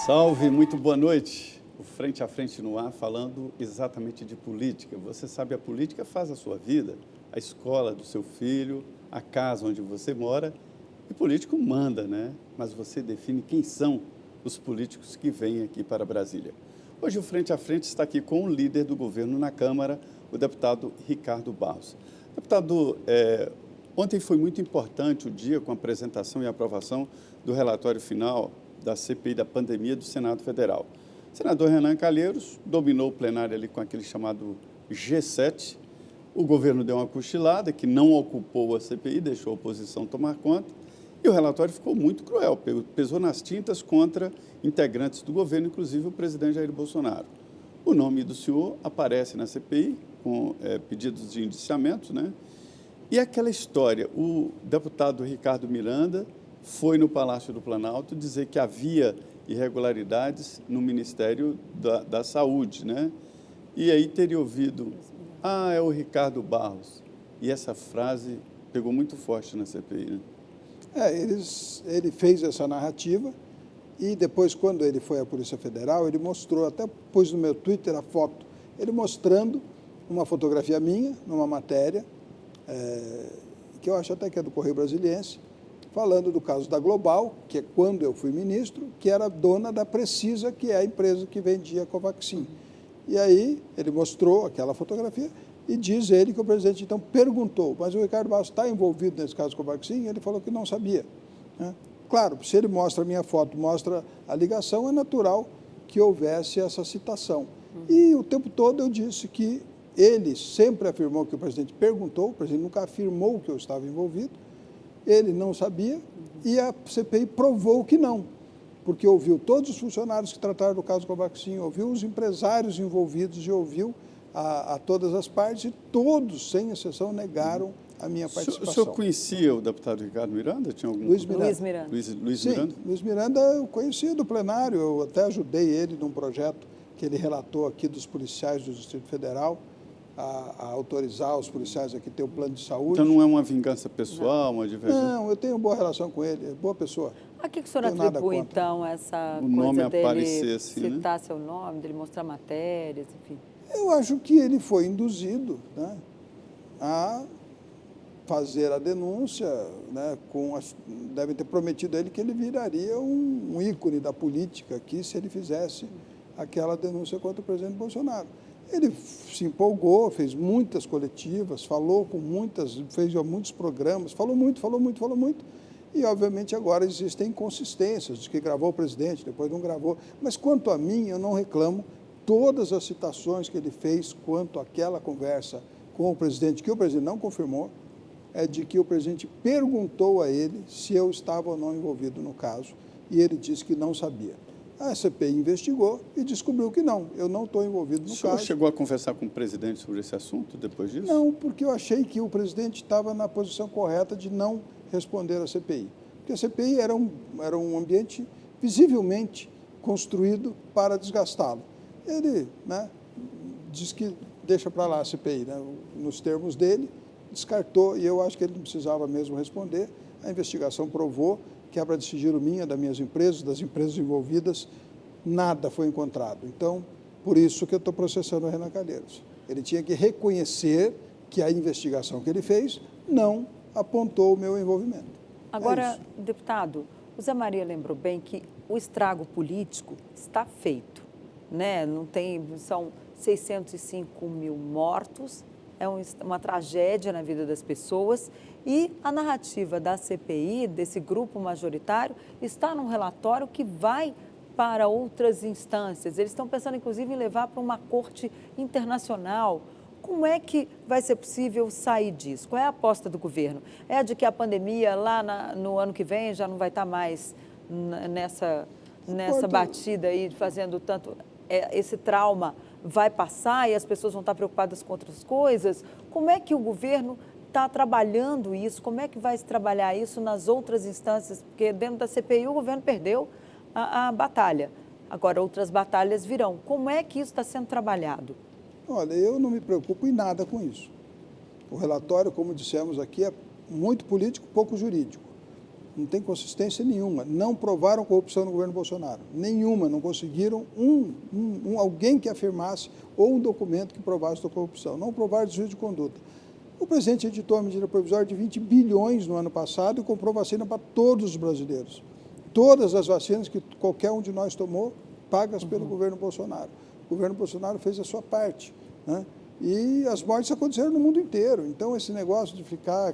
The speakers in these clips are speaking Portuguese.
Salve, muito boa noite. O Frente a Frente no ar, falando exatamente de política. Você sabe, a política faz a sua vida, a escola do seu filho, a casa onde você mora. E político manda, né? Mas você define quem são os políticos que vêm aqui para Brasília. Hoje o Frente a Frente está aqui com o líder do governo na Câmara, o deputado Ricardo Barros. Deputado, ontem foi muito importante o dia com a apresentação e aprovação do relatório final da CPI da pandemia do Senado Federal. O senador Renan Calheiros dominou o plenário ali com aquele chamado G7. O governo deu uma cochilada, que não ocupou a CPI, deixou a oposição tomar conta. E o relatório ficou muito cruel, pesou nas tintas contra integrantes do governo, inclusive o presidente Jair Bolsonaro. O nome do senhor aparece na CPI com pedidos de indiciamentos, né? E aquela história, o deputado Ricardo Miranda foi no Palácio do Planalto dizer que havia irregularidades no Ministério da Saúde, né? E aí teria ouvido, é o Ricardo Barros. E essa frase pegou muito forte na CPI, né? Ele fez essa narrativa e depois, quando ele foi à Polícia Federal, ele mostrou, até pus no meu Twitter a foto, ele mostrando uma fotografia minha, numa matéria, que eu acho até que é do Correio Brasiliense, falando do caso da Global, que é quando eu fui ministro, que era dona da Precisa, que é a empresa que vendia a Covaxin. E aí ele mostrou aquela fotografia e diz ele que o presidente então perguntou, mas o Ricardo Barros está envolvido nesse caso Covaxin? Ele falou que não sabia, né? Claro, se ele mostra a minha foto, mostra a ligação, é natural que houvesse essa citação. E o tempo todo eu disse que ele sempre afirmou que o presidente perguntou, o presidente nunca afirmou que eu estava envolvido, ele não sabia e a CPI provou que não, porque ouviu todos os funcionários que trataram do caso Covaxin, ouviu os empresários envolvidos e ouviu a todas as partes e todos, sem exceção, negaram a minha participação. O senhor conhecia o deputado Ricardo Miranda? Tinha algum... Luiz Miranda. Luiz Sim, Miranda? Luiz Miranda eu conhecia do plenário, eu até ajudei ele num projeto que ele relatou aqui dos policiais do Distrito Federal, a autorizar os policiais aqui ter o plano de saúde. Então não é uma vingança pessoal, uma divergência? Não, eu tenho boa relação com ele, é boa pessoa. A que o senhor atribui, então, essa coisa dele assim, citar né? seu nome, dele mostrar matérias, enfim? Eu acho que ele foi induzido, né, a fazer a denúncia, né, devem ter prometido a ele que ele viraria um ícone da política aqui se ele fizesse aquela denúncia contra o presidente Bolsonaro. Ele se empolgou, fez muitas coletivas, fez muitos programas, falou muito, e obviamente agora existem inconsistências, de que gravou o presidente, depois não gravou, mas quanto a mim, eu não reclamo. Todas as citações que ele fez quanto àquela conversa com o presidente, que o presidente não confirmou, é de que o presidente perguntou a ele se eu estava ou não envolvido no caso, e ele disse que não sabia. A CPI investigou e descobriu que não, eu não estou envolvido no caso. O senhor chegou a conversar com o presidente sobre esse assunto depois disso? Não, porque eu achei que o presidente estava na posição correta de não responder à CPI. Porque a CPI era um ambiente visivelmente construído para desgastá-lo. Ele, né, diz que deixa para lá a CPI, né, nos termos dele, descartou, e eu acho que ele não precisava mesmo responder. A investigação provou que quebra de sigilo minha, das minhas empresas, das empresas envolvidas, nada foi encontrado. Então, por isso que eu estou processando o Renan Calheiros. Ele tinha que reconhecer que a investigação que ele fez não apontou o meu envolvimento. Agora, deputado, o Zé Maria lembrou bem que o estrago político está feito, né? São 605 mil mortos, é uma tragédia na vida das pessoas e a narrativa da CPI, desse grupo majoritário, está num relatório que vai para outras instâncias. Eles estão pensando, inclusive, em levar para uma corte internacional. Como é que vai ser possível sair disso? Qual é a aposta do governo? É a de que a pandemia lá no ano que vem já não vai estar mais nessa batida aí, fazendo tanto... esse trauma vai passar e as pessoas vão estar preocupadas com outras coisas? Como é que o governo está trabalhando isso? Como é que vai se trabalhar isso nas outras instâncias? Porque dentro da CPI o governo perdeu a batalha. Agora outras batalhas virão. Como é que isso está sendo trabalhado? Olha, eu não me preocupo em nada com isso. O relatório, como dissemos aqui, é muito político, pouco jurídico. Não tem consistência nenhuma. Não provaram corrupção no governo Bolsonaro. Nenhuma. Não conseguiram alguém que afirmasse ou um documento que provasse da corrupção. Não provaram desvio de conduta. O presidente editou a medida provisória de 20 bilhões no ano passado e comprou vacina para todos os brasileiros. Todas as vacinas que qualquer um de nós tomou, pagas pelo governo Bolsonaro. O governo Bolsonaro fez a sua parte, né? E as mortes aconteceram no mundo inteiro. Então, esse negócio de ficar...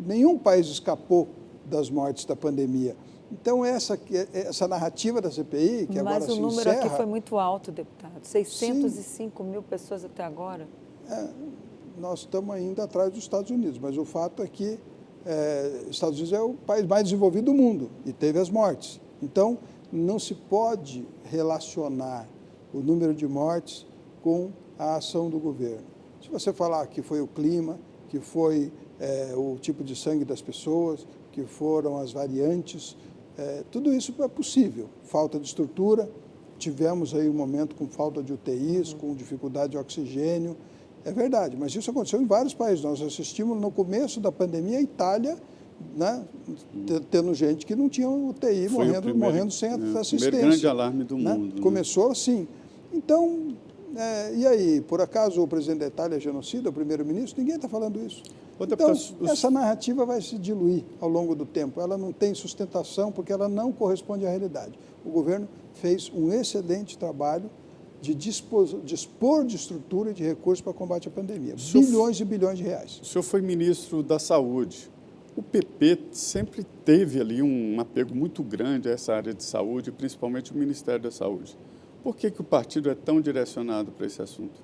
nenhum país escapou das mortes da pandemia. Então, essa narrativa da CPI, que agora se encerra... Mas o número aqui foi muito alto, deputado. 605 mil pessoas até agora. Nós estamos ainda atrás dos Estados Unidos, mas o fato é que Estados Unidos é o país mais desenvolvido do mundo e teve as mortes. Então, não se pode relacionar o número de mortes com a ação do governo. Se você falar que foi o clima, que foi o tipo de sangue das pessoas, que foram as variantes, tudo isso é possível. Falta de estrutura, tivemos aí um momento com falta de UTIs, com dificuldade de oxigênio, é verdade, mas isso aconteceu em vários países. Nós assistimos no começo da pandemia a Itália, né, tendo gente que não tinha UTI, morrendo sem assistência. O primeiro grande alarme do mundo. Começou assim. Então, e aí, por acaso o presidente da Itália é genocida, o primeiro-ministro? Ninguém está falando isso. Então, essa narrativa vai se diluir ao longo do tempo. Ela não tem sustentação porque ela não corresponde à realidade. O governo fez um excelente trabalho de dispor de estrutura e de recursos para combate à pandemia. Bilhões e bilhões de reais. O senhor foi ministro da Saúde. O PP sempre teve ali um apego muito grande a essa área de saúde, principalmente o Ministério da Saúde. Por que o partido é tão direcionado para esse assunto?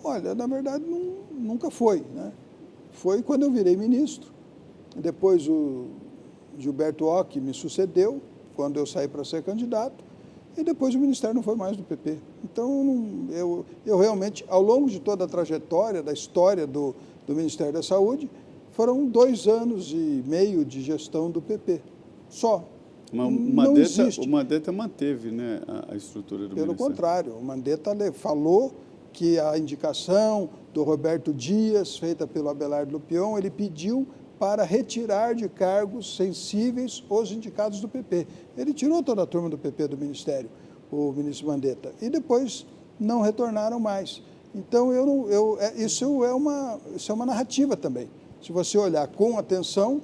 Olha, na verdade, nunca foi, né? Foi quando eu virei ministro. Depois o Gilberto Ock me sucedeu, quando eu saí para ser candidato. E depois o Ministério não foi mais do PP. Então, eu realmente, ao longo de toda a trajetória, da história do Ministério da Saúde, foram 2 anos e meio de gestão do PP. Só. O Mandetta manteve, né, a estrutura do Ministério. Pelo contrário, o Mandetta falou que a indicação do Roberto Dias, feita pelo Abelardo Lupion, ele pediu para retirar de cargos sensíveis os indicados do PP. Ele tirou toda a turma do PP do Ministério, o ministro Mandetta, e depois não retornaram mais. Então, isso é uma narrativa também. Se você olhar com atenção,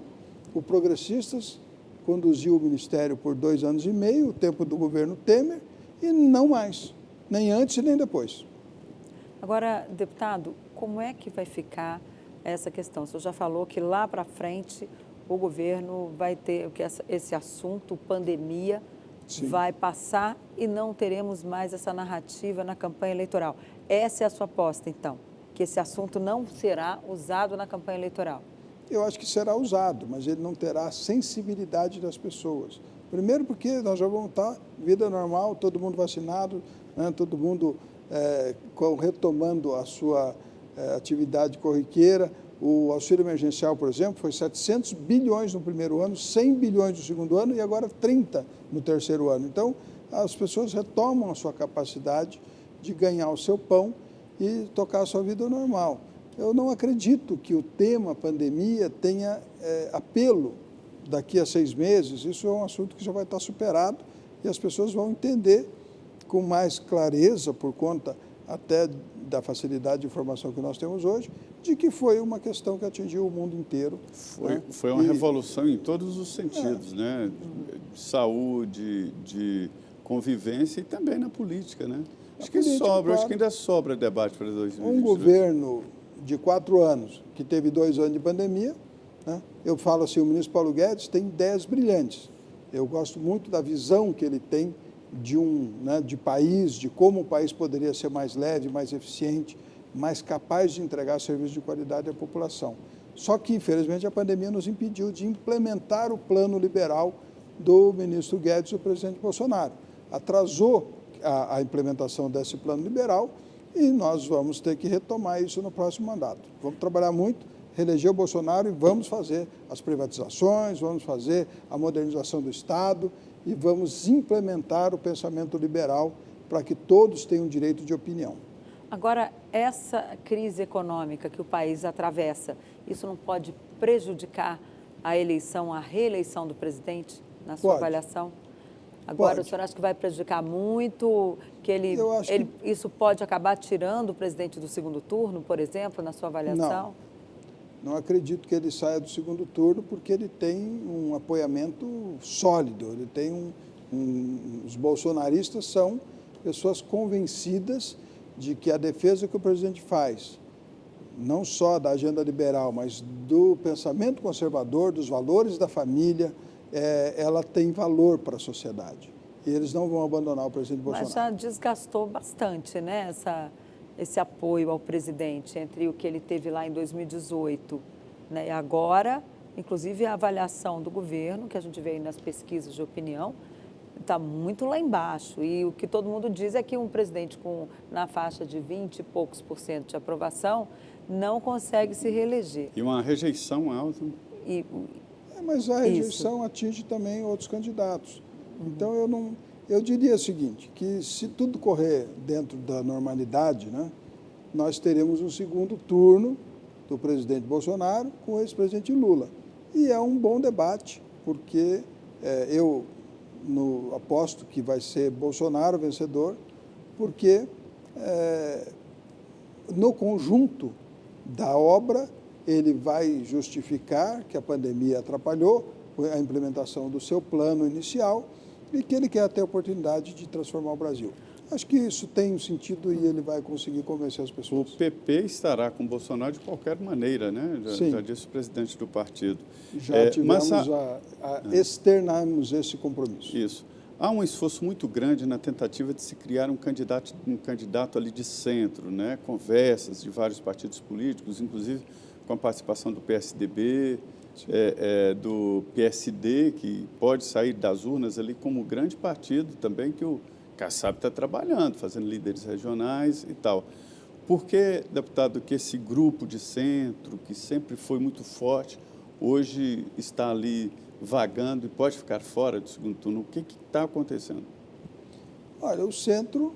o Progressistas conduziu o Ministério por 2 anos e meio, o tempo do governo Temer, e não mais, nem antes e nem depois. Agora, deputado, como é que vai ficar essa questão? O senhor já falou que lá para frente o governo vai ter esse assunto, pandemia, Sim. vai passar e não teremos mais essa narrativa na campanha eleitoral. Essa é a sua aposta, então, que esse assunto não será usado na campanha eleitoral? Eu acho que será usado, mas ele não terá a sensibilidade das pessoas. Primeiro porque nós já vamos estar vida normal, todo mundo vacinado, né, todo mundo retomando a sua atividade corriqueira. O auxílio emergencial, por exemplo, foi 700 bilhões no primeiro ano, 100 bilhões no segundo ano e agora 30 no terceiro ano. Então, as pessoas retomam a sua capacidade de ganhar o seu pão e tocar a sua vida normal. Eu não acredito que o tema pandemia tenha apelo daqui a 6 meses. Isso é um assunto que já vai estar superado e as pessoas vão entender com mais clareza, por conta até da facilidade de informação que nós temos hoje, de que foi uma questão que atingiu o mundo inteiro. Foi uma revolução em todos os sentidos, né? De saúde, de convivência e também na política, né? Acho que ainda sobra debate para 2022. Um governo de 4 anos, que teve 2 anos de pandemia, né? Eu falo assim, o ministro Paulo Guedes tem ideias brilhantes. Eu gosto muito da visão que ele tem de país, de como o país poderia ser mais leve, mais eficiente, mais capaz de entregar serviços de qualidade à população. Só que, infelizmente, a pandemia nos impediu de implementar o plano liberal do ministro Guedes e do presidente Bolsonaro. Atrasou a implementação desse plano liberal e nós vamos ter que retomar isso no próximo mandato. Vamos trabalhar muito, reeleger o Bolsonaro e vamos fazer as privatizações, vamos fazer a modernização do Estado e vamos implementar o pensamento liberal para que todos tenham direito de opinião. Agora, essa crise econômica que o país atravessa, isso não pode prejudicar a eleição, a reeleição do presidente, na sua avaliação? Agora, o senhor acha que vai prejudicar muito, que isso pode acabar tirando o presidente do segundo turno, por exemplo, na sua avaliação? Não acredito que ele saia do segundo turno, porque ele tem um apoiamento sólido, ele tem os bolsonaristas são pessoas convencidas de que a defesa que o presidente faz, não só da agenda liberal, mas do pensamento conservador, dos valores da família, ela tem valor para a sociedade. E eles não vão abandonar o presidente Bolsonaro. Mas já desgastou bastante, né, esse apoio ao presidente entre o que ele teve lá em 2018, né, e agora, inclusive a avaliação do governo, que a gente vê aí nas pesquisas de opinião, está muito lá embaixo. E o que todo mundo diz é que um presidente na faixa de 20 e poucos % de aprovação não consegue se reeleger. E uma rejeição alta. Mas a rejeição atinge também outros candidatos. Então, eu diria o seguinte, que se tudo correr dentro da normalidade, né, nós teremos um segundo turno do presidente Bolsonaro com o ex-presidente Lula. E é um bom debate, porque eu aposto que vai ser Bolsonaro vencedor, porque no conjunto da obra ele vai justificar que a pandemia atrapalhou a implementação do seu plano inicial e que ele quer ter a oportunidade de transformar o Brasil. Acho que isso tem um sentido e ele vai conseguir convencer as pessoas. O PP estará com o Bolsonaro de qualquer maneira, né? Já disse o presidente do partido. Já externamos esse compromisso. Isso. Há um esforço muito grande na tentativa de se criar um candidato ali de centro, né? Conversas de vários partidos políticos, inclusive com a participação do PSDB, do PSD, que pode sair das urnas ali como grande partido também, que o Kassab está trabalhando, fazendo líderes regionais e tal. Por que, deputado, que esse grupo de centro, que sempre foi muito forte, hoje está ali vagando e pode ficar fora do segundo turno? O que está acontecendo? Olha, o centro,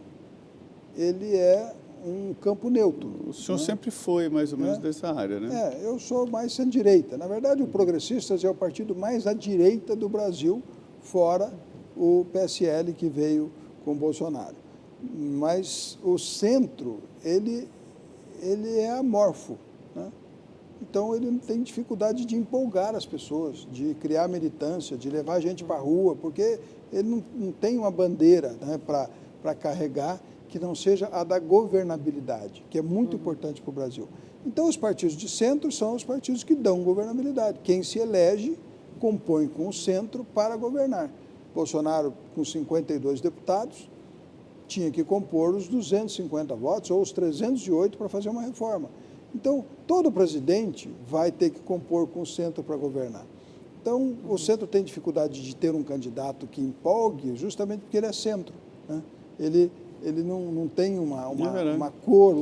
ele é um campo neutro. O senhor sempre foi mais ou menos dessa área, né? Eu sou mais centro-direita. Na verdade, o Progressistas é o partido mais à direita do Brasil, fora o PSL, que veio com Bolsonaro. Mas o centro, ele é amorfo, né? Então, ele não tem dificuldade de empolgar as pessoas, de criar militância, de levar a gente para a rua, porque ele não tem uma bandeira, né, para carregar que não seja a da governabilidade, que é muito importante para o Brasil. Então, os partidos de centro são os partidos que dão governabilidade. Quem se elege compõe com o centro para governar. Bolsonaro, com 52 deputados, tinha que compor os 250 votos ou os 308 para fazer uma reforma. Então, todo presidente vai ter que compor com o centro para governar. Então, o centro tem dificuldade de ter um candidato que empolgue justamente porque ele é centro, né? Ele não tem uma cor...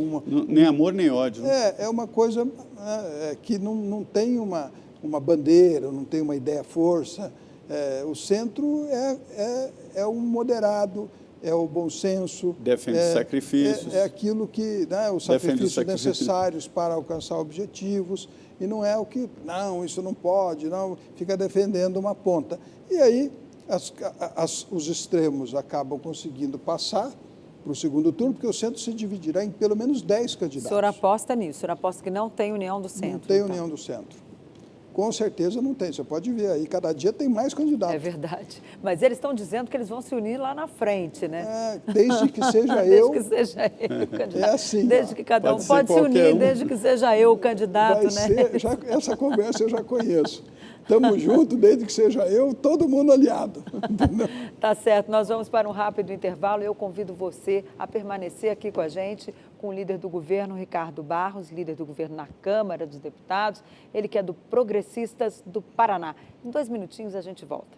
nem amor, nem ódio. É uma coisa que não tem uma bandeira, não tem uma ideia-força. O centro é um moderado, é o bom senso. Defende sacrifícios. É aquilo que... Né, os sacrifícios necessários para alcançar objetivos. E não é o que... Não, isso não pode, não. Fica defendendo uma ponta. E aí, os extremos acabam conseguindo passar para o segundo turno, porque o centro se dividirá em pelo menos 10 candidatos. O senhor aposta nisso? O senhor aposta que não tem união do centro? Não tem união do centro. Com certeza não tem. Você pode ver aí, cada dia tem mais candidatos. É verdade. Mas eles estão dizendo que eles vão se unir lá na frente, né? Desde que seja eu. Desde que seja eu o candidato. É assim. Desde que cada um pode se unir, desde que seja eu o candidato, né? Essa conversa eu já conheço. Estamos juntos, desde que seja eu, todo mundo aliado. Tá certo, nós vamos para um rápido intervalo. Eu convido você a permanecer aqui com a gente, com o líder do governo, Ricardo Barros, líder do governo na Câmara dos Deputados, ele que é do Progressistas do Paraná. Em 2 minutinhos a gente volta.